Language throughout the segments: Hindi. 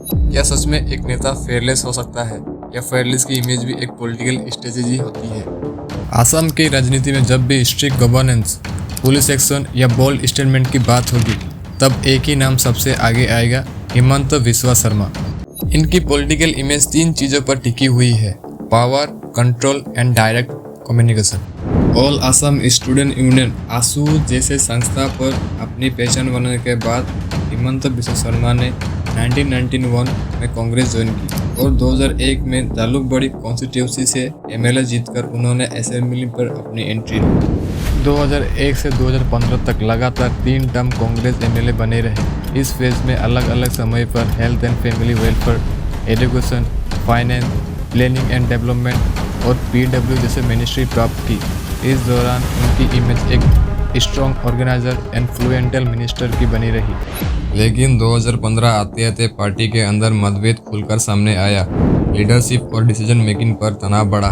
क्या सच में एक नेता फेयरलेस हो सकता है, या फेयरलेस की इमेज भी एक पॉलिटिकल स्ट्रेटेजी होती है? असम की राजनीति में जब भी स्ट्रिक्ट गवर्नेंस, पुलिस एक्शन या बोल्ड स्टेटमेंट की बात होगी, तब एक ही नाम सबसे आगे आएगा, हिमंत बिस्वा शर्मा। इनकी पॉलिटिकल इमेज 3 चीज़ों पर टिकी हुई है: power, control and direct communication. All Assam student union AASU जैसे संस्था पर अपनी पहचान बनाने के बाद हिमंत बिस्वा शर्मा ने 1991 में कांग्रेस ज्वाइन की और 2001 में जालुकबाड़ी कॉन्स्टिट्यूंसी से एमएलए जीतकर उन्होंने असेंबली पर अपनी एंट्री ली। 2001 से 2015 तक लगातार 3 टर्म कांग्रेस एमएलए बने रहे। इस फेज में अलग अलग समय पर health and family welfare, education, finance, planning and development और पीडब्ल्यू जैसे मिनिस्ट्री प्राप्त की। इस दौरान उनकी इमेज एक स्ट्रॉन्ग ऑर्गेनाइजर एंड फ्लुएंटल मिनिस्टर की बनी रही। लेकिन 2015 आते आते पार्टी के अंदर मतभेद खुलकर सामने आया। लीडरशिप और डिसीजन मेकिंग पर तनाव बढ़ा।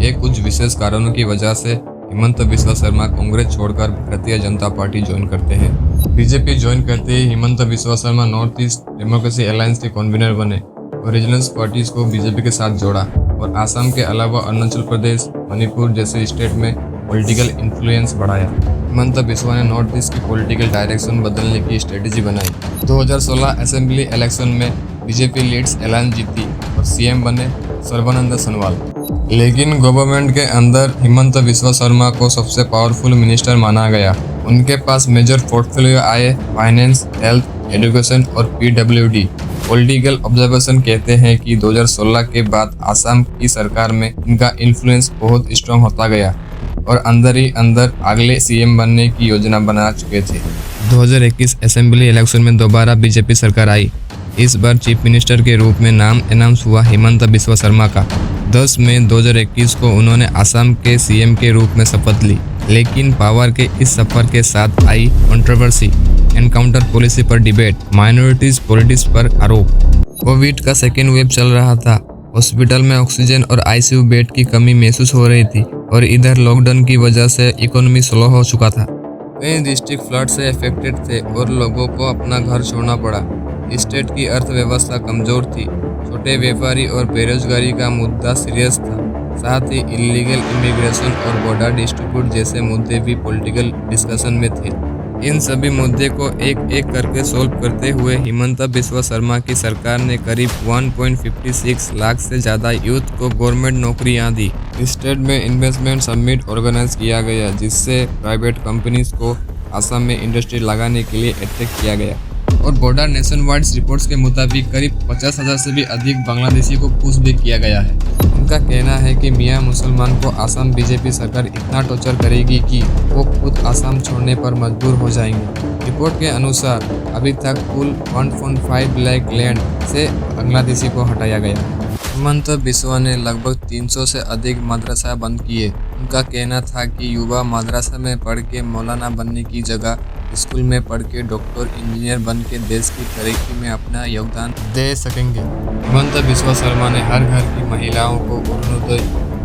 ये कुछ विशेष कारणों की वजह से हिमंत बिस्वा शर्मा कांग्रेस छोड़कर भारतीय जनता पार्टी ज्वाइन करते हैं। बीजेपी ज्वाइन करते ही Himanta Biswa Sarma north east democracy alliance के कन्वीनर बने और रीजनल पार्टीज को बीजेपी के साथ जोड़ा और आसाम के अलावा अरुणाचल प्रदेश, मणिपुर जैसे स्टेट में पॉलिटिकल इन्फ्लुएंस बढ़ाया। हिमंत बिस्वा ने नॉर्थ ईस्ट की पॉलिटिकल डायरेक्शन बदलने की स्ट्रेटेजी बनाई। 2016 असेंबली इलेक्शन में बीजेपी लीड्स अलायंस जीती और सीएम बने सर्बानंद सोनोवाल। लेकिन गवर्नमेंट के अंदर हिमंत बिस्वा शर्मा को सबसे पावरफुल मिनिस्टर माना गया। उनके पास मेजर पोर्टफोलियो आए फाइनेंस, हेल्थ, एजुकेशन और पीडब्ल्यूडी। पॉलिटिकल ऑब्जर्वेशन कहते हैं कि 2016 के बाद आसाम की सरकार में इनका इन्फ्लुएंस बहुत स्ट्रांग होता गया और अंदर ही अंदर अगले सीएम बनने की योजना बना चुके थे। 2021 असेंबली इलेक्शन में दोबारा बीजेपी सरकार आई। इस बार चीफ मिनिस्टर के रूप में नाम अनाउंस हुआ हिमंत बिस्वा शर्मा का। 10 मई 2021 को उन्होंने असम के सीएम के रूप में शपथ ली। लेकिन पावर के इस सफर के साथ आई कंट्रोवर्सी, एनकाउंटर पॉलिसी पर डिबेट, माइनॉरिटीज पॉलिटिक्स पर आरोप। कोविड का सेकेंड वेव चल रहा था। हॉस्पिटल में ऑक्सीजन और आईसीयू बेड की कमी महसूस हो रही थी और इधर लॉकडाउन की वजह से इकोनॉमी स्लो हो चुका था। कई डिस्ट्रिक्ट फ्लड से अफेक्टेड थे और लोगों को अपना घर छोड़ना पड़ा। स्टेट की अर्थव्यवस्था कमजोर थी। छोटे व्यापारी और बेरोजगारी का मुद्दा सीरियस था। साथ ही इलीगल इमिग्रेशन और बॉर्डर डिस्प्यूट जैसे मुद्दे भी पॉलिटिकल डिस्कशन में थे। इन सभी मुद्दे को एक एक करके सॉल्व करते हुए हिमंत बिस्वा शर्मा की सरकार ने करीब 1.56 लाख से ज़्यादा यूथ को गवर्नमेंट नौकरियां दी। स्टेट में इन्वेस्टमेंट समिट ऑर्गेनाइज किया गया, जिससे प्राइवेट कंपनीज को असम में इंडस्ट्री लगाने के लिए अट्रैक्ट किया गया। और बॉर्डर नेशन वाइड रिपोर्ट्स के मुताबिक करीब 50,000 से भी अधिक बांग्लादेशी को पुश भी किया गया है। उनका कहना है कि मियां मुसलमान को असम बीजेपी सरकार इतना टॉर्चर करेगी कि वो खुद असम छोड़ने पर मजबूर हो जाएंगे। रिपोर्ट के अनुसार अभी तक कुल 1.5 लाख लैंड से बांग्लादेशी को हटाया गया। हिमंत बिस्वा ने लगभग 300 से अधिक मदरसा बंद किए। उनका कहना था कि युवा मदरसा में पढ़ के मौलाना बनने की जगह स्कूल में पढ़ के डॉक्टर, इंजीनियर बन के देश की तरक्की में अपना योगदान दे सकेंगे। हिमंत बिस्वा शर्मा ने हर घर की महिलाओं को अरुणोदय,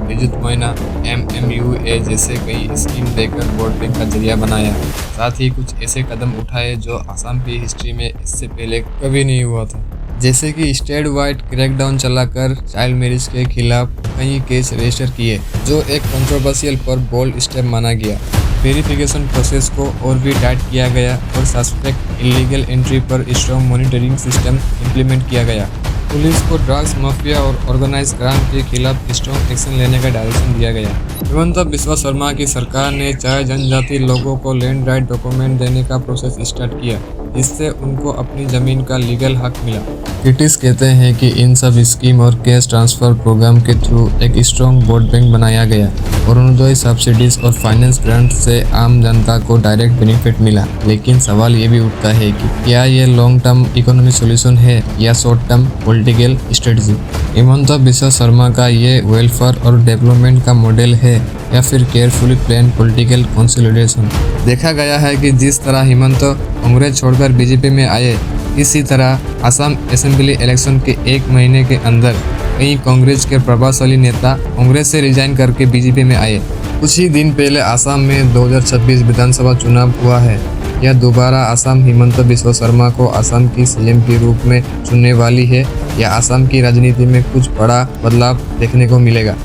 विद्युत महीना, MMUA जैसे कई स्कीम देकर वोट बैंक का जरिया बनाया। साथ ही कुछ ऐसे कदम उठाए जो असम की हिस्ट्री में इससे पहले कभी नहीं हुआ था, जैसे कि स्टेट वाइड क्रैकडाउन चलाकर चाइल्ड मैरिज के खिलाफ कई केस रजिस्टर किए, जो एक कंट्रोवर्शियल पर बोल्ड स्टेप माना गया। वेरिफिकेशन प्रोसेस को और भी टाइट किया गया और सस्पेक्ट इलीगल एंट्री पर स्ट्रॉन्ग मॉनिटरिंग सिस्टम इम्प्लीमेंट किया गया। पुलिस को ड्रग्स माफिया और ऑर्गेनाइज क्राइम के खिलाफ स्ट्रॉन्ग एक्शन लेने का डायरेक्शन दिया गया। हिमंत बिस्वा शर्मा की सरकार ने चाहे जनजाति लोगों को लैंड राइट डॉक्यूमेंट देने का प्रोसेस स्टार्ट किया, जिससे उनको अपनी जमीन का लीगल हक मिला। क्रिटिक्स कहते हैं कि इन सब स्कीम और कैश ट्रांसफर प्रोग्राम के थ्रू एक स्ट्रॉन्ग वोट बैंक बनाया गया और अरुणोदय सब्सिडीज और फाइनेंस ग्रांट से आम जनता को डायरेक्ट बेनिफिट मिला। लेकिन सवाल ये भी उठता है कि क्या ये लॉन्ग टर्म इकोनॉमिक सॉल्यूशन है या short term political strategy? Himanta Biswa Sharma का ये वेलफेयर और डेवलपमेंट का मॉडल है या फिर केयरफुली प्लान पॉलिटिकल कंसोलिडेशन? देखा गया है कि जिस तरह हिमंत कांग्रेस छोड़कर बीजेपी में आए, इसी तरह असम असेंबली इलेक्शन के 1 महीने के अंदर कई कांग्रेस के प्रभावशाली नेता कांग्रेस से रिजाइन करके बीजेपी में आए। कुछ ही दिन पहले आसाम में 2026 विधानसभा चुनाव हुआ है। यह दोबारा आसाम हिमंत बिस्वा शर्मा को आसाम की सीएम के रूप में चुनने वाली है या आसाम की राजनीति में कुछ बड़ा बदलाव देखने को मिलेगा।